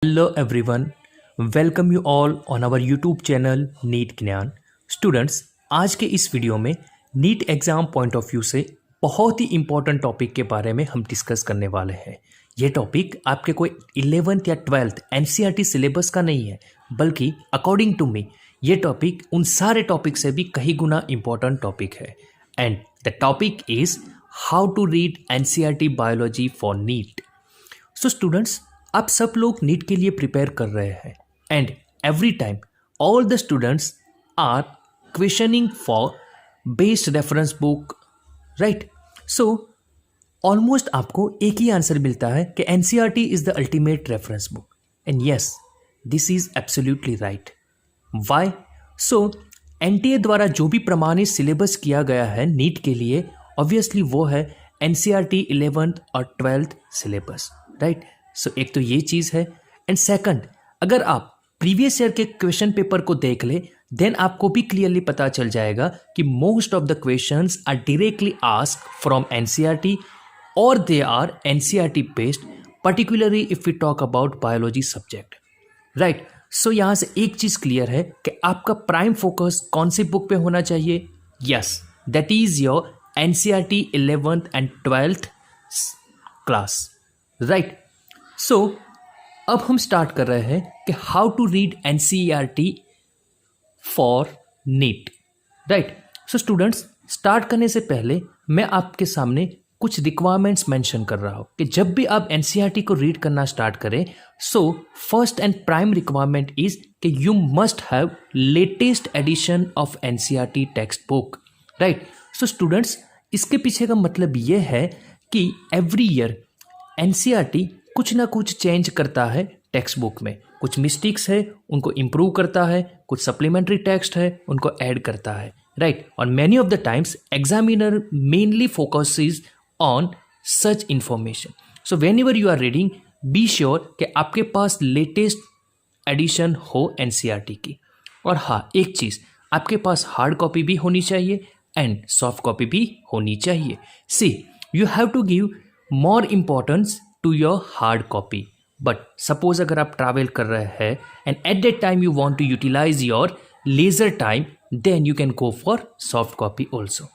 Hello everyone, welcome you all on our YouTube channel NEET Gyan. Students, आज के इस video में NEET exam point of view से बहुत ही इम्पॉर्टेंट टॉपिक के बारे में हम डिस्कस करने वाले हैं। ये टॉपिक आपके कोई 11th या 12th NCERT सिलेबस का नहीं है, बल्कि अकॉर्डिंग टू मी ये टॉपिक उन सारे टॉपिक से भी कहीं गुना इम्पॉर्टेंट टॉपिक है। And the topic is how to read NCERT biology for NEET. So students, आप सब लोग नीट के लिए प्रिपेयर कर रहे हैं and every time all the students are questioning for based reference book, right. So almost आपको एक ही आंसर मिलता है कि NCERT is the ultimate reference book, and yes, this is absolutely right. Why? So NTA द्वारा जो भी प्रमाणित सिलेबस किया गया है नीट के लिए, ऑब्वियसली वो है NCERT 11th और 12th सिलेबस, राइट। सो एक तो ये चीज़ है, एंड सेकंड, अगर आप प्रीवियस ईयर के क्वेश्चन पेपर को देख ले देन आपको भी क्लियरली पता चल जाएगा कि most of the questions are directly asked from NCERT और they are NCERT based, particularly if we talk about biology subject, right. So यहाँ से एक चीज़ क्लियर है कि आपका प्राइम फोकस कौन सी बुक पे होना चाहिए? Yes, that is your NCERT 11th and 12th class, right. So अब हम स्टार्ट कर रहे हैं कि how to read NCERT for NEET, right. So students, start करने से पहले मैं आपके सामने कुछ रिक्वायरमेंट्स मेंशन कर रहा हूँ कि जब भी आप NCERT को रीड करना स्टार्ट करें, so first and prime requirement is कि you must have latest edition of NCERT textbook, right. So students, इसके पीछे का मतलब ये है कि एवरी ईयर NCERT कुछ ना कुछ चेंज करता है टेक्स्ट बुक में, कुछ मिस्टेक्स है उनको इम्प्रूव करता है, कुछ सप्लीमेंट्री टेक्स्ट है उनको ऐड करता है, राइट। और many of the times examiner mainly focuses on such information. So whenever you are reading, be sure कि आपके पास लेटेस्ट एडिशन हो NCERT की। और हाँ, एक चीज़, आपके पास हार्ड कॉपी भी होनी चाहिए एंड सॉफ्ट कॉपी भी होनी चाहिए। See, you have to give more importance to your hard copy, but suppose अगर आप ट्रैवल कर रहे हैं and at that time you want to utilise your leisure time, then you can go for soft copy also.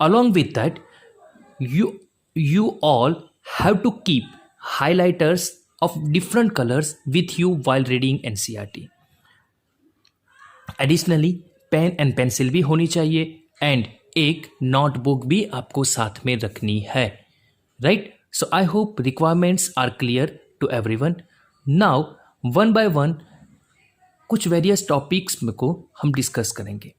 Along with that, you all have to keep highlighters of different colors with you while reading NCERT. Additionally, pen and pencil भी होनी चाहिए and एक notebook भी आपको साथ में रखनी है, right. So I hope requirements are clear to everyone. Now one by one कुछ वेरियस टॉपिक्स को हम डिस्कस करेंगे।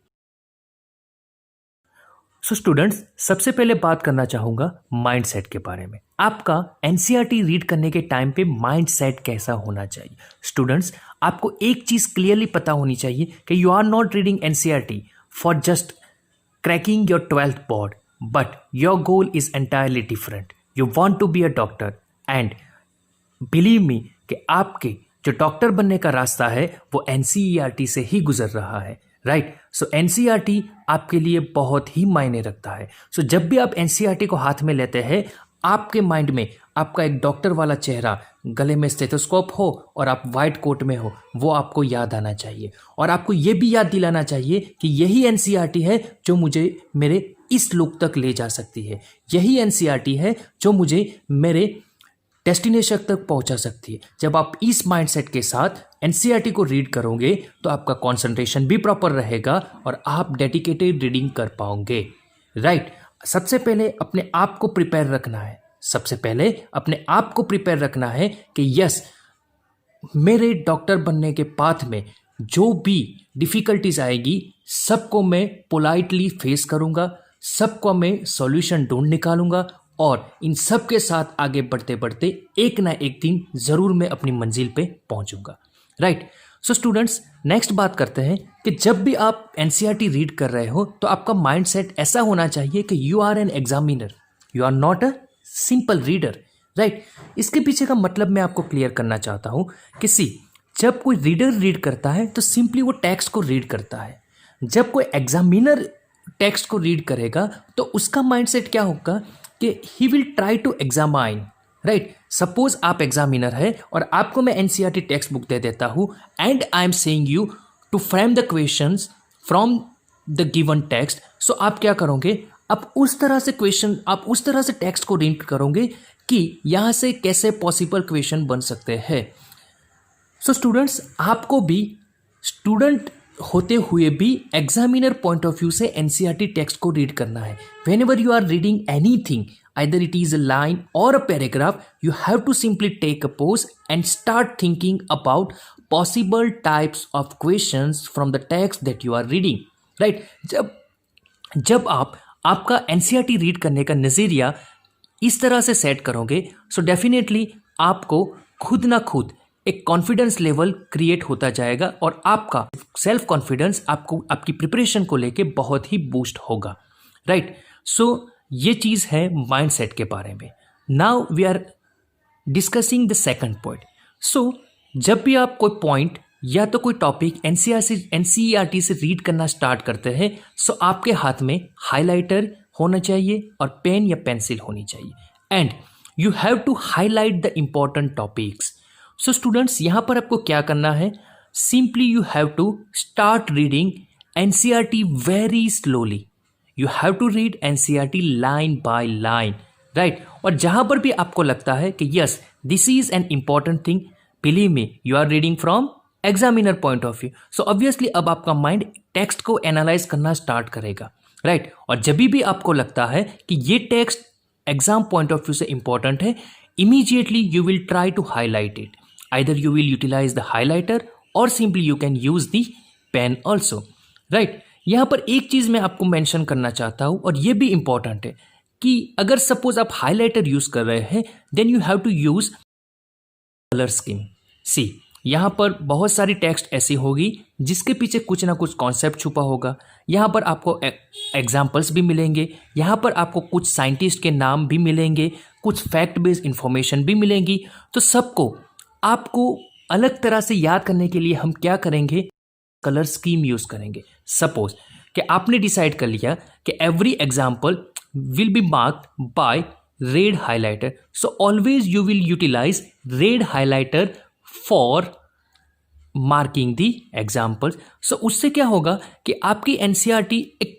सो स्टूडेंट्स, सबसे पहले बात करना चाहूँगा माइंडसेट के बारे में। आपका NCERT रीड करने के टाइम पे माइंडसेट कैसा होना चाहिए? स्टूडेंट्स, आपको एक चीज़ क्लियरली पता होनी चाहिए कि you are not reading NCERT for just cracking your 12th board, but your goal is entirely different. You want to be a doctor and believe me कि आपके जो डॉक्टर बनने का रास्ता है वो NCERT से ही गुजर रहा है, राइट। सो NCERT आपके लिए बहुत ही मायने रखता है। सो जब भी आप NCERT को हाथ में लेते हैं, आपके माइंड में आपका एक डॉक्टर वाला चेहरा, गले में स्टेथोस्कोप हो और आप वाइट कोट में हो, वो आपको याद आना चाहिए। और आपको ये भी याद दिलाना चाहिए कि यही NCERT है जो मुझे मेरे इस लुक तक ले जा सकती है, यही NCERT है जो मुझे मेरे डेस्टिनेशन तक पहुंचा सकती है। जब आप इस माइंडसेट के साथ NCERT को रीड करोगे तो आपका कंसंट्रेशन भी प्रॉपर रहेगा और आप डेडिकेटेड रीडिंग कर पाओगे, राइट। सबसे पहले अपने आप को प्रिपेयर रखना है कि यस, मेरे डॉक्टर बनने के पाथ में जो भी डिफ़िकल्टीज आएगी सबको मैं पोलाइटली फेस करूँगा, सबको मैं सॉल्यूशन ढूंढ निकालूंगा और इन सब के साथ आगे बढ़ते बढ़ते एक ना एक दिन ज़रूर मैं अपनी मंजिल पे पहुंचूंगा, राइट। सो स्टूडेंट्स, नेक्स्ट बात करते हैं कि जब भी आप NCERT रीड कर रहे हो तो आपका माइंडसेट ऐसा होना चाहिए कि you are an examiner, you are not a simple reader, right. इसके पीछे का मतलब मैं आपको क्लियर करना चाहता हूँ कि जब कोई रीडर रीड करता है तो सिंपली वो टेक्स्ट को रीड करता है। जब कोई एग्जामिनर टेक्स्ट को रीड करेगा तो उसका माइंडसेट क्या होगा कि he will try to examine, right. Suppose आप एग्जामिनर है और आपको मैं एनसीईआरटी टेक्स्ट बुक दे देता हूँ and I am saying you to frame the questions from the given text. सो आप क्या करोगे, आप उस तरह से क्वेश्चन, आप उस तरह से टेक्स्ट को रीड करोगे कि यहाँ से कैसे पॉसिबल क्वेश्चन बन सकते हैं। सो स्टूडेंट्स, आपको भी स्टूडेंट होते हुए भी एग्जामिनर पॉइंट ऑफ व्यू से एनसीईआरटी टेक्स्ट को रीड करना है। Whenever you are reading anything, either it is a line or a paragraph, you have to simply take a pause and start thinking about possible types of questions from the text that you are reading, right? जब आप आपका NCERT read करने का नज़रिया इस तरह से set करोगे, सो डेफिनेटली आपको खुद ना खुद एक कॉन्फिडेंस लेवल क्रिएट होता जाएगा और आपका सेल्फ कॉन्फिडेंस आपको आपकी प्रिपरेशन को लेके बहुत ही बूस्ट होगा, राइट? सो ये चीज़ है माइंडसेट के बारे में। Now we are discussing the second point. So जब भी आप कोई पॉइंट या तो कोई टॉपिक एनसीईआरटी से रीड करना स्टार्ट करते हैं, सो आपके हाथ में हाइलाइटर होना चाहिए और पेन या पेंसिल होनी चाहिए and you have to highlight the important topics. So students, यहाँ पर आपको क्या करना है, simply you have to start reading NCERT very slowly. You have to read NCERT line by line, right? और जहाँ पर भी आपको लगता है कि yes this is an important thing, believe me you are reading from examiner point of view. So obviously अब आपका माइंड टेक्स्ट को एनालाइज करना स्टार्ट करेगा, राइट? और जब भी आपको लगता है कि ये text exam point of view से इंपॉर्टेंट है, immediately you will try to highlight it. Either you will utilize the highlighter और simply you can use the pen also, right? यहाँ पर एक चीज़ मैं आपको मेंशन करना चाहता हूँ और ये भी इंपॉर्टेंट है कि अगर सपोज आप हाइलाइटर यूज़ कर रहे हैं then you have to use colour scheme. See, यहाँ पर बहुत सारी टेक्स्ट ऐसी होगी जिसके पीछे कुछ ना कुछ कॉन्सेप्ट छुपा होगा। यहाँ पर आपको एग्जाम्पल्स भी मिलेंगे, यहाँ पर आपको कुछ साइंटिस्ट के नाम भी मिलेंगे, कुछ फैक्ट बेस्ड इंफॉर्मेशन भी मिलेंगी। तो सबको आपको अलग तरह से याद करने के लिए हम क्या करेंगे, कलर स्कीम यूज़ करेंगे। सपोज कि आपने डिसाइड कर लिया कि every example will be marked by red highlighter, so always you will utilize red highlighter for marking the examples. So उससे क्या होगा कि आपकी एनसीईआरटी एक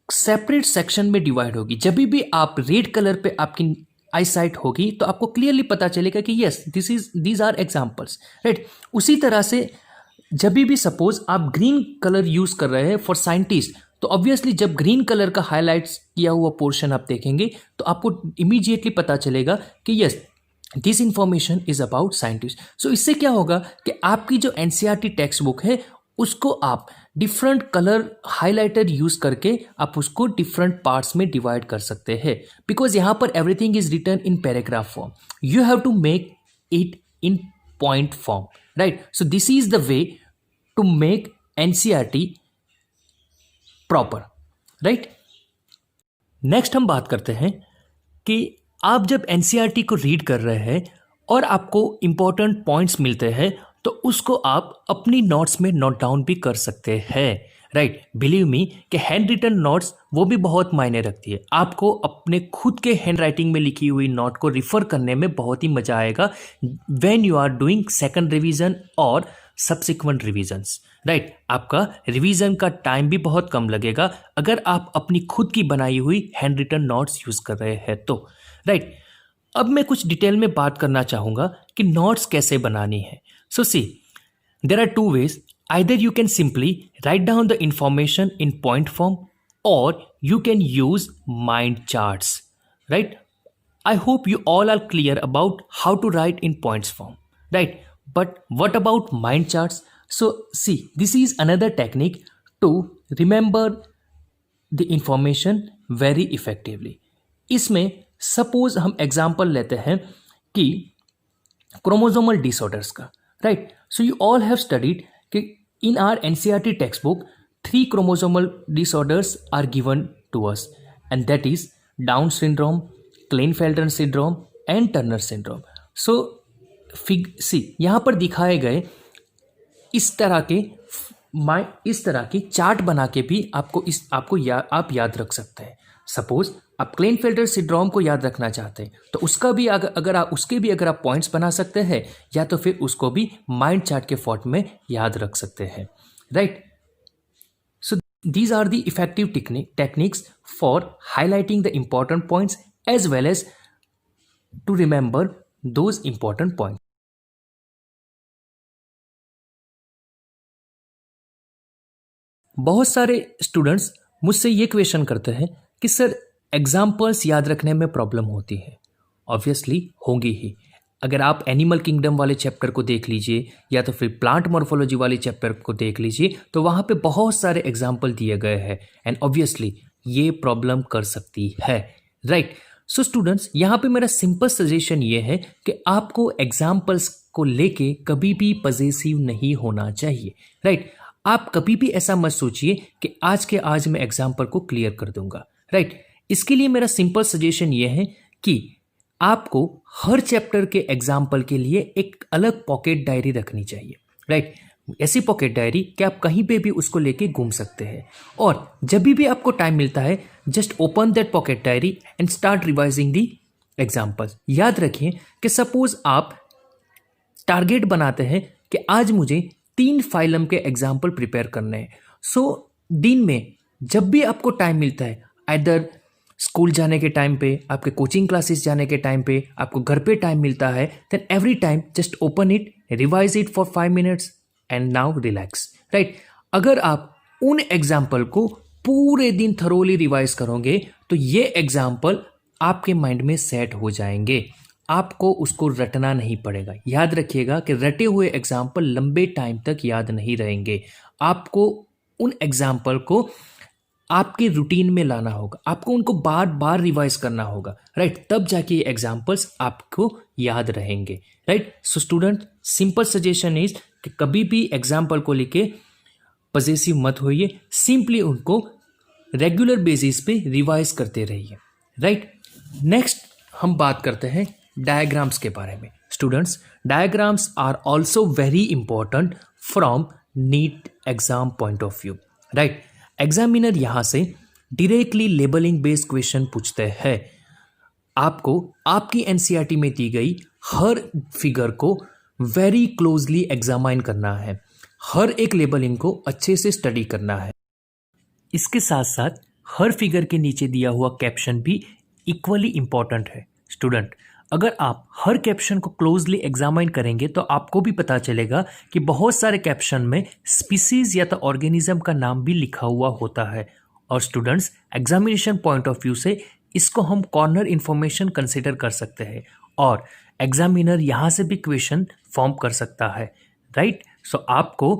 सेपरेट सेक्शन में डिवाइड होगी। जब भी आप रेड कलर पे आपकी आई साइट होगी तो आपको क्लियरली पता चलेगा कि yes these are examples, right? उसी तरह से जब भी सपोज आप ग्रीन कलर यूज़ कर रहे हैं फॉर साइंटिस्ट, तो ऑब्वियसली जब ग्रीन कलर का हाईलाइट्स किया हुआ पोर्शन आप देखेंगे तो आपको इमीडिएटली पता चलेगा कि yes this information is about scientist. So इससे क्या होगा कि आपकी जो एनसीईआरटी टेक्स्ट बुक है उसको आप डिफरेंट कलर हाइलाइटर यूज़ करके आप उसको डिफरेंट पार्ट्स में डिवाइड कर सकते हैं, बिकॉज यहाँ पर everything is written in paragraph form. You have to make it in point form, right? So this is the way to make NCERT proper, right? Next हम बात करते हैं कि आप जब एनसीईआरटी को रीड कर रहे हैं और आपको इंपॉर्टेंट पॉइंट्स मिलते हैं तो उसको आप अपनी नोट्स में नोट डाउन भी कर सकते हैं, राइट? बिलीव मी कि हैंड रिटन नोट्स वो भी बहुत मायने रखती है। आपको अपने खुद के हैंड राइटिंग में लिखी हुई नोट को रिफ़र करने में बहुत ही मज़ा आएगा when you are doing second revision और सब्सिक्वेंट रिवीजन्स, राइट? आपका रिवीजन का टाइम भी बहुत कम लगेगा अगर आप अपनी खुद की बनाई हुई हैंड रिटन नोट्स यूज़ कर रहे हैं तो, राइट? अब मैं कुछ डिटेल में बात करना चाहूँगा कि नोट्स कैसे बनानी है। So see, there are two ways. Either you can simply write down the information in point form or you can use mind charts, right? I hope you all are clear about how to write in points form, right? But what about mind charts? So see, this is another technique to remember the information very effectively. इसमें suppose हम example लेते हैं कि chromosomal disorders का, right? So you all have studied कि in our NCERT textbook 3 chromosomal disorders are given to us, and that is Down syndrome, Klinefelter syndrome and Turner syndrome. So see, यहाँ पर दिखाए गए इस तरह के चार्ट बना के भी आप याद रख सकते हैं। सपोज आप क्लेनफेल्टर सिंड्रोम को याद रखना चाहते हैं तो उसका भी अगर आप पॉइंट्स बना सकते हैं या तो फिर उसको भी माइंड चार्ट के फॉर्म में याद रख सकते हैं, right. So these are the effective techniques for highlighting the important points as well as to remember those important points. बहुत सारे स्टूडेंट्स मुझसे ये क्वेश्चन करते हैं कि सर एग्जाम्पल्स याद रखने में प्रॉब्लम होती है। ऑब्वियसली होंगी ही। अगर आप एनिमल किंगडम वाले चैप्टर को देख लीजिए या तो फिर प्लांट मॉर्फोलॉजी वाले चैप्टर को देख लीजिए तो वहाँ पे बहुत सारे एग्जाम्पल दिए गए हैं एंड ऑब्वियसली ये प्रॉब्लम कर सकती है, राइट। सो स्टूडेंट्स, यहाँ पे मेरा सिंपल सजेशन ये है कि आपको एग्जाम्पल्स को लेके कभी भी पजेसिव नहीं होना चाहिए, राइट। आप कभी भी ऐसा मत सोचिए कि आज के आज मैं एग्जाम्पल को क्लियर कर दूंगा, राइट। इसके लिए मेरा सिंपल सजेशन ये है कि आपको हर चैप्टर के एग्जाम्पल के लिए एक अलग पॉकेट डायरी रखनी चाहिए, राइट। ऐसी पॉकेट डायरी कि आप कहीं पे भी उसको लेके घूम सकते हैं और जब भी आपको टाइम मिलता है just open that pocket diary and start revising the examples. याद रखिए कि सपोज आप टारगेट बनाते हैं कि आज मुझे 3 फाइलम के एग्जाम्पल प्रिपेयर करने हैं। सो दिन में जब भी आपको टाइम मिलता है, आइदर स्कूल जाने के टाइम पे, आपके कोचिंग क्लासेस जाने के टाइम पे, आपको घर पे टाइम मिलता है, then every time just open it, revise it for 5 minutes and now relax, right. अगर आप उन एग्जाम्पल को पूरे दिन थरोली रिवाइज करोगे तो ये एग्जाम्पल आपके माइंड में सेट हो जाएंगे, आपको उसको रटना नहीं पड़ेगा। याद रखिएगा कि रटे हुए एग्जाम्पल लंबे टाइम तक याद नहीं रहेंगे। आपको उन एग्जाम्पल को आपके रूटीन में लाना होगा, आपको उनको बार बार रिवाइज करना होगा, राइट। तब जाके ये एग्जाम्पल्स आपको याद रहेंगे, right. So student, simple suggestion is कि कभी भी एग्जाम्पल को लेके पजेसिव मत होइए, सिंपली उनको रेगुलर बेसिस पे रिवाइज करते रहिए, राइट। नेक्स्ट हम बात करते हैं डायग्राम्स के बारे में। Students, diagrams are also very important from NEET exam point of view, right. Examiner यहाँ से डायरेक्टली लेबलिंग बेस्ड क्वेश्चन पूछते हैं। आपको आपकी एनसीईआरटी में दी गई हर फिगर को वेरी क्लोजली एग्जामाइन करना है, हर एक लेबलिंग को अच्छे से स्टडी करना है। इसके साथ साथ हर फिगर के नीचे दिया हुआ कैप्शन भी इक्वली इम्पॉर्टेंट है। स्टूडेंट, अगर आप हर कैप्शन को क्लोजली एग्जामाइन करेंगे तो आपको भी पता चलेगा कि बहुत सारे कैप्शन में स्पीसीज या तो ऑर्गेनिज्म का नाम भी लिखा हुआ होता है। और students, examination point of view से इसको हम कॉर्नर इंफॉर्मेशन कंसिडर कर सकते हैं और एग्जामिनर यहाँ से भी क्वेश्चन फॉर्म कर सकता है, राइट। सो आपको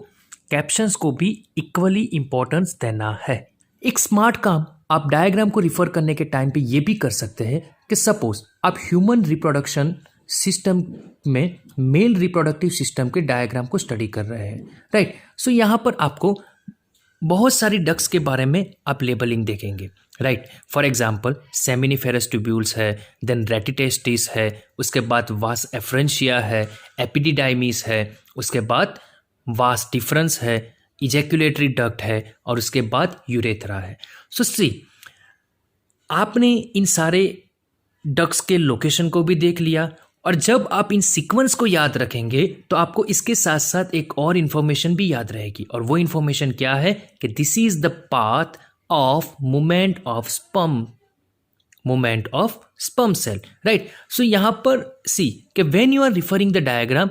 कैप्शंस को भी इक्वली इम्पोर्टेंस देना है। एक स्मार्ट काम आप डायग्राम को रिफर करने के टाइम पे ये भी कर सकते हैं कि सपोज आप ह्यूमन रिप्रोडक्शन सिस्टम में मेल रिप्रोडक्टिव सिस्टम के डायग्राम को स्टडी कर रहे हैं, राइट। सो यहाँ पर आपको बहुत सारी डक्स के बारे में आप लेबलिंग देखेंगे, right. For example seminiferous tubules है, देन रेटिटेस्टिस है, उसके बाद वास एफ्रेंशिया है, एपिडिडाइमिस है, उसके बाद वास डिफरेंस है, इजैक्यूलेटरी डक्ट है और उसके बाद यूरेथ्रा है। सो सी, आपने इन सारे डक्ट्स के लोकेशन को भी देख लिया और जब आप इन सीक्वेंस को याद रखेंगे तो आपको इसके साथ साथ एक और इन्फॉर्मेशन भी याद रहेगी और वो इन्फॉर्मेशन क्या है कि this is the path of movement of sperm cell, right. So यहाँ पर सी कि when you are referring the diagram,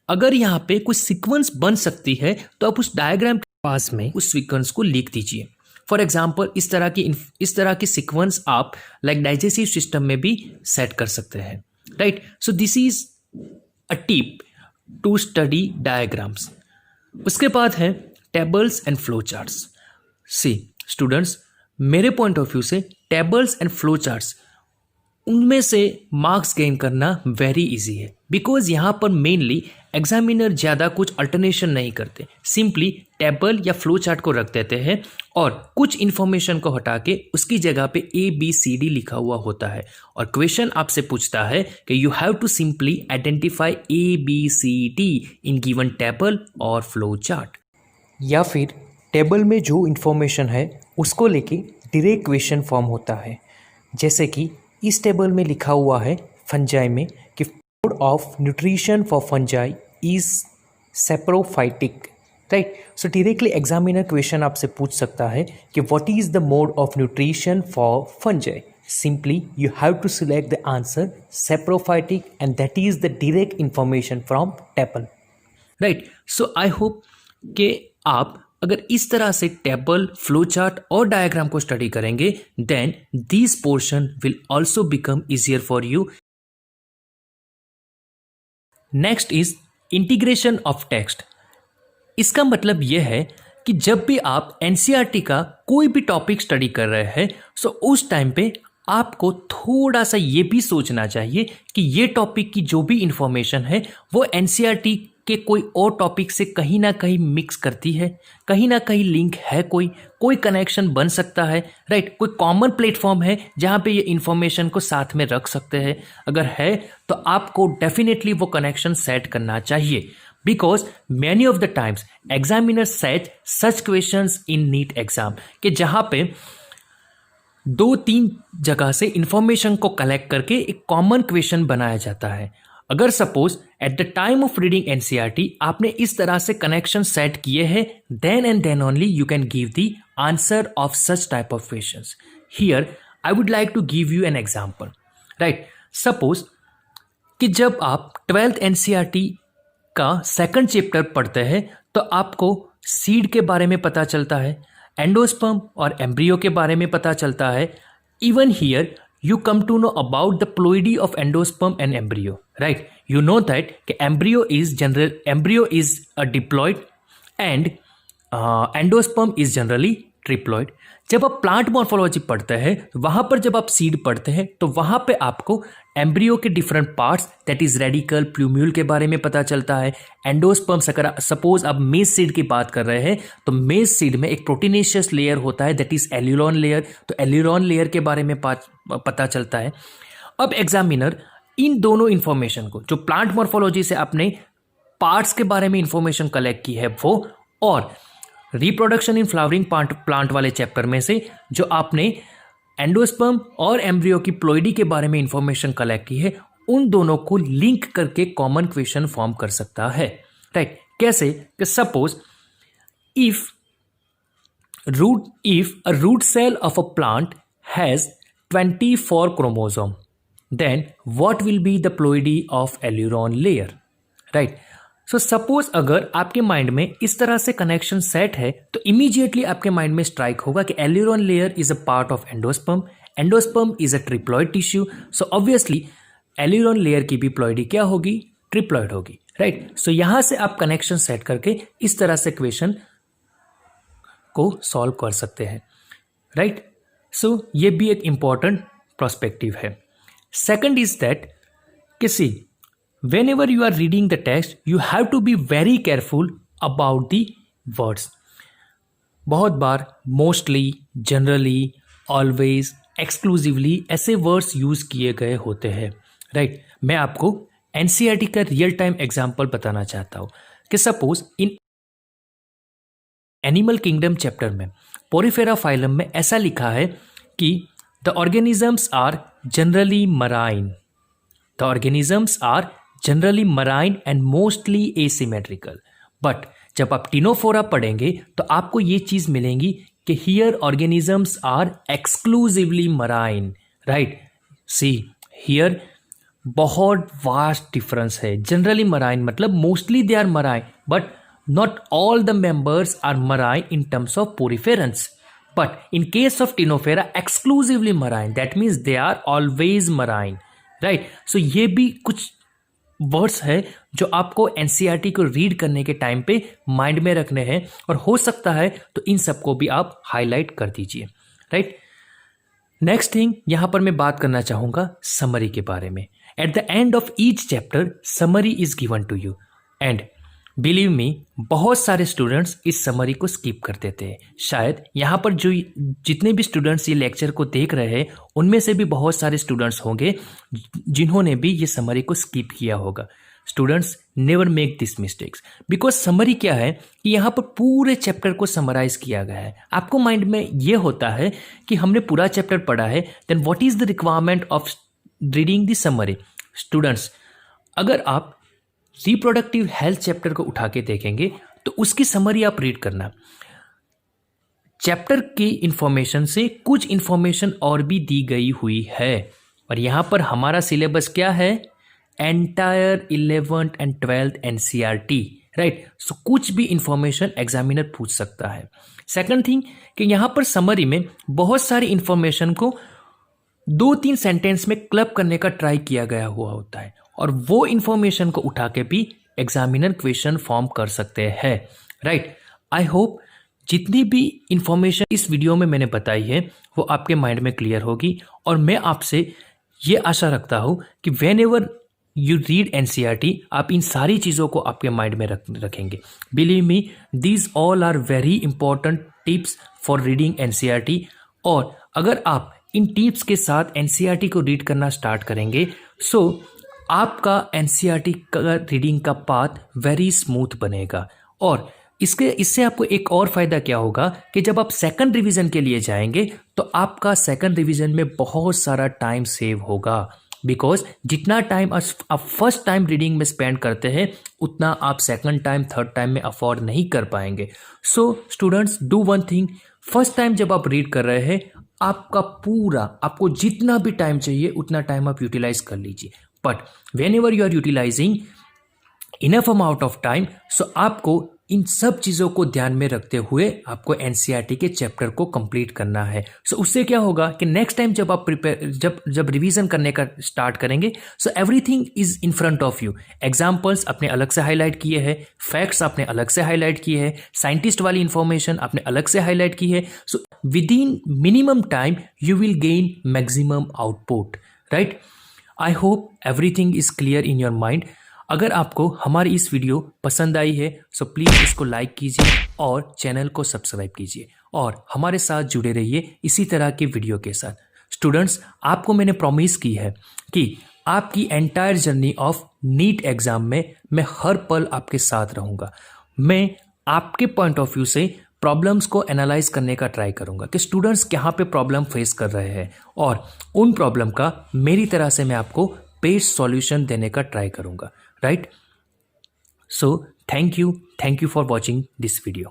अगर यहाँ पे कुछ सीक्वेंस बन सकती है तो आप उस डायग्राम के पास में उस सीक्वेंस को लिख दीजिए। फॉर एग्जाम्पल इस तरह की सीक्वेंस आप लाइक डाइजेस्टिव सिस्टम में भी सेट कर सकते हैं, right. So this is a tip to study diagrams. उसके बाद है tables and flow charts. See students, मेरे पॉइंट ऑफ व्यू से टेबल्स एंड फ्लो चार्ट्स, उनमें से मार्क्स गेन करना वेरी इजी है बिकॉज यहाँ पर मेनली एग्जामिनर ज़्यादा कुछ अल्टरनेशन नहीं करते, सिंपली टेबल या फ्लो चार्ट को रख देते हैं और कुछ इन्फॉर्मेशन को हटा के उसकी जगह पे ABCD लिखा हुआ होता है और क्वेश्चन आपसे पूछता है कि you have to simply identify ABCD in given table और फ्लो चार्ट, या फिर टेबल में जो इन्फॉर्मेशन है उसको लेके डायरेक्ट क्वेश्चन फॉर्म होता है। जैसे कि इस टेबल में लिखा हुआ है फंजाई में कि mode of nutrition for fungi is saprophytic, right. So directly examiner question आपसे पूछ सकता है कि what is the mode of nutrition for fungi. Simply you have to select the answer saprophytic and that is the direct information from table, right? So I hope कि आप अगर इस तरह से टेबल, फ्लो चार्ट और diagram को study करेंगे then this portion will also become easier for you. Next is integration of text. इसका मतलब यह है कि जब भी आप एनसीईआरटी का कोई भी टॉपिक स्टडी कर रहे हैं सो उस टाइम पे आपको थोड़ा सा ये भी सोचना चाहिए कि ये टॉपिक की जो भी इंफॉर्मेशन है वो एनसीईआरटी के कोई और टॉपिक से कहीं ना कहीं मिक्स करती है, कहीं ना कहीं लिंक है, कोई कनेक्शन बन सकता है, राइट। कोई कॉमन प्लेटफॉर्म है जहाँ पे ये इंफॉर्मेशन को साथ में रख सकते हैं। अगर है तो आपको डेफिनेटली वो कनेक्शन सेट करना चाहिए because many of the times examiner set such questions in NEET exam के जहाँ पे 2-3 जगह से इंफॉर्मेशन को कलेक्ट करके एक कॉमन क्वेश्चन बनाया जाता है। अगर suppose at the time of reading NCERT आपने इस तरह से कनेक्शन सेट किए हैं then and then only you can give the answer of such type of questions. Here I would like to give you an example, right. Suppose कि जब आप 12th NCERT का सेकंड चैप्टर पढ़ते हैं तो आपको सीड के बारे में पता चलता है, एंडोस्पर्म और एम्ब्रियो के बारे में पता चलता है। Even here you come to know about the ploidy of endosperm and embryo, right? You know that embryo is a diploid and endosperm is generally triploid. जब आप प्लांट मॉर्फोलॉजी पढ़ते हैं वहाँ पर जब आप सीड पढ़ते हैं तो वहाँ पे आपको एम्ब्रियो के different parts that is radical, plumule के बारे में पता चलता है। एंडोस्पर्म्स, अगर सपोज आप मेज सीड की बात कर रहे हैं तो मेज सीड में एक प्रोटीनेशियस लेयर होता है दैट इज एल्यूरोन लेयर, तो एल्यूरोन लेयर के बारे में पता चलता है। अब एग्जामिनर इन दोनों इंफॉर्मेशन को जो प्लांट मॉर्फोलॉजी से आपने पार्ट्स के बारे में इंफॉर्मेशन कलेक्ट की है वो और रिप्रोडक्शन इन फ्लावरिंग प्लांट वाले चैप्टर में से जो आपने एंडोस्पर्म और एम्ब्रियो की प्लोइडी के बारे में इंफॉर्मेशन कलेक्ट की है उन दोनों को लिंक करके कॉमन क्वेश्चन फॉर्म कर सकता है, राइट। कैसे कि suppose if a root cell of a plant has 24 chromosome then what will be the ploidy of aleurone layer, right. So suppose अगर आपके माइंड में इस तरह से कनेक्शन सेट है तो इमीडिएटली आपके माइंड में स्ट्राइक होगा कि aleurone layer is a part of endosperm, endosperm is a triploid tissue, so obviously aleurone layer की भी प्लॉइडी क्या होगी, ट्रिप्लॉइड होगी, राइट। सो यहां से आप कनेक्शन सेट करके इस तरह से क्वेश्चन को सॉल्व कर सकते हैं, राइट। सो ये भी एक इंपॉर्टेंट पर्सपेक्टिव है। सेकंड इज दैट किसी whenever you are reading the text you have to be very careful about the words. बहुत बार मोस्टली, जनरली, ऑलवेज, एक्सक्लूसिवली ऐसे वर्ड्स यूज किए गए होते हैं, राइट। मैं आपको एनसीईआरटी का रियल टाइम एग्जांपल बताना चाहता हूँ कि suppose in animal kingdom chapter में पोरिफेरा फाइलम में ऐसा लिखा है कि the organisms are generally marine, the organisms are generally marine and mostly asymmetrical. But जब आप टिनोफोरा पढ़ेंगे तो आपको ये चीज मिलेंगी कि here organisms are exclusively marine, right. See here बहुत वास्ट डिफरेंस है। जनरली मराइन मतलब mostly they are marine but not all the members are marine in terms of poriferans, but in case of ctenophora exclusively marine that means they are always marine, right. So ये भी कुछ words है जो आपको NCERT को read करने के time पे माइंड में रखने हैं और हो सकता है तो इन सबको भी आप हाईलाइट कर दीजिए, राइट। नेक्स्ट थिंग यहां पर मैं बात करना चाहूंगा समरी के बारे में। At the end of each chapter summary is given to you and believe me बहुत सारे स्टूडेंट्स इस समरी को स्किप कर देते हैं। शायद यहाँ पर जो जितने भी स्टूडेंट्स ये लेक्चर को देख रहे हैं उनमें से भी बहुत सारे स्टूडेंट्स होंगे जिन्होंने भी ये समरी को स्किप किया होगा। Students never make this mistakes, because summary क्या है कि यहाँ पर पूरे चैप्टर को समराइज किया गया है। आपको माइंड में ये होता है कि हमने पूरा चैप्टर पढ़ा है, then what is the requirement of reading the summary. Students, अगर आप रिप्रोडक्टिव हेल्थ चैप्टर को उठा के देखेंगे तो उसकी समरी आप रीड करना। चैप्टर की इंफॉर्मेशन से कुछ इंफॉर्मेशन और भी दी गई हुई है, और यहाँ पर हमारा सिलेबस क्या है, entire 11th and 12th NCERT, right. So कुछ भी इंफॉर्मेशन एग्जामिनर पूछ सकता है। सेकंड थिंग कि यहाँ पर समरी में बहुत सारी इंफॉर्मेशन को 2-3 सेंटेंस में क्लब करने का ट्राई किया गया हुआ होता है, और वो इंफॉर्मेशन को उठा के भी एग्जामिनर क्वेश्चन फॉर्म कर सकते हैं, राइट। आई होप जितनी भी इंफॉर्मेशन इस वीडियो में मैंने बताई है वो आपके माइंड में क्लियर होगी, और मैं आपसे ये आशा रखता हूँ कि when ever you read NCERT आप इन सारी चीज़ों को आपके माइंड में रखेंगे। Believe me, these all are very important tips for reading NCERT, और अगर आप इन टिप्स के साथ NCERT को रीड करना स्टार्ट करेंगे सो आपका NCERT का रीडिंग का पाथ वेरी स्मूथ बनेगा। और इससे आपको एक और फायदा क्या होगा कि जब आप सेकंड रिवीजन के लिए जाएंगे तो आपका सेकंड रिवीजन में बहुत सारा टाइम सेव होगा, बिकॉज जितना टाइम आप फर्स्ट टाइम रीडिंग में स्पेंड करते हैं उतना आप सेकंड टाइम थर्ड टाइम में अफोर्ड नहीं कर पाएंगे। So students, do one thing, first time जब आप रीड कर रहे हैं आपको जितना भी टाइम चाहिए उतना टाइम आप यूटिलाइज कर लीजिए, but whenever you are utilizing enough amount of time, so आपको इन सब चीज़ों को ध्यान में रखते हुए आपको NCERT के चैप्टर को कंप्लीट करना है। सो उससे क्या होगा कि नेक्स्ट टाइम जब आप जब रिवीजन करने का स्टार्ट करेंगे so everything is in front of you. Examples आपने अलग से हाईलाइट किए हैं, फैक्ट्स आपने अलग से हाईलाइट किए हैं, साइंटिस्ट वाली इंफॉर्मेशन आपने अलग से हाईलाइट की है। So with in minimum time you will gain maximum output, right. I hope everything is clear in your mind. अगर आपको हमारी इस वीडियो पसंद आई है सो प्लीज़ इसको लाइक कीजिए और चैनल को सब्सक्राइब कीजिए, और हमारे साथ जुड़े रहिए इसी तरह के वीडियो के साथ। स्टूडेंट्स, आपको मैंने प्रॉमिस की है कि आपकी entire journey of NEET exam में मैं हर पल आपके साथ रहूँगा। मैं आपके पॉइंट ऑफ व्यू से प्रॉब्लम्स को एनालाइज करने का ट्राई करूँगा कि स्टूडेंट्स कहाँ पे प्रॉब्लम फेस कर रहे हैं, और उन प्रॉब्लम का मेरी तरह से मैं आपको बेस्ट सॉल्यूशन देने का ट्राई करूँगा, right? So thank you for watching this video.